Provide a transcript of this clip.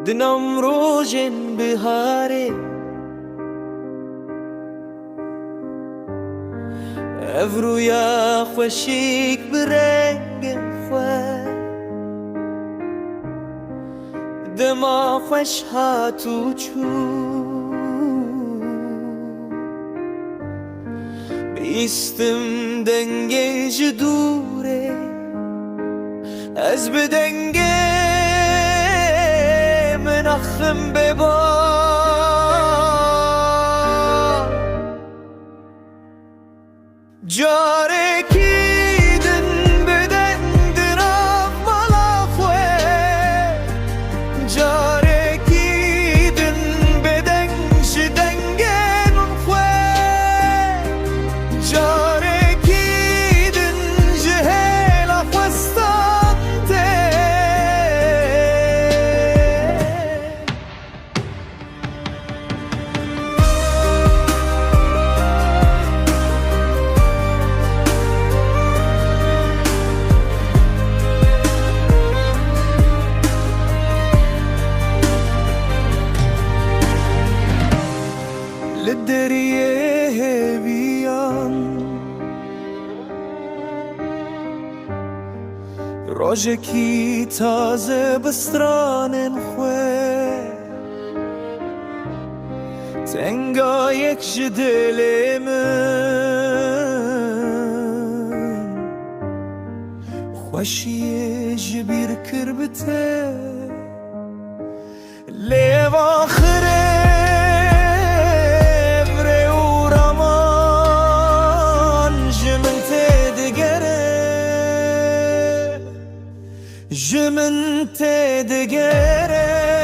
دنم روژن بهاره افرویا خوشیک برنگ خواه دما خوش هاتو چو بیستم دنگه جدوره از بدنگه من اخم ببا جاره کی دن بدن درام مالا خواه جاره کی دن بدن شدنگه نون خواه جاره کی دن جهل خوستان ته للدريه بيان روجكي تازه بستران خواه تنگا یک جدل من خوشی جبیر کربته لیو آخره Je m'en t'ai déguerre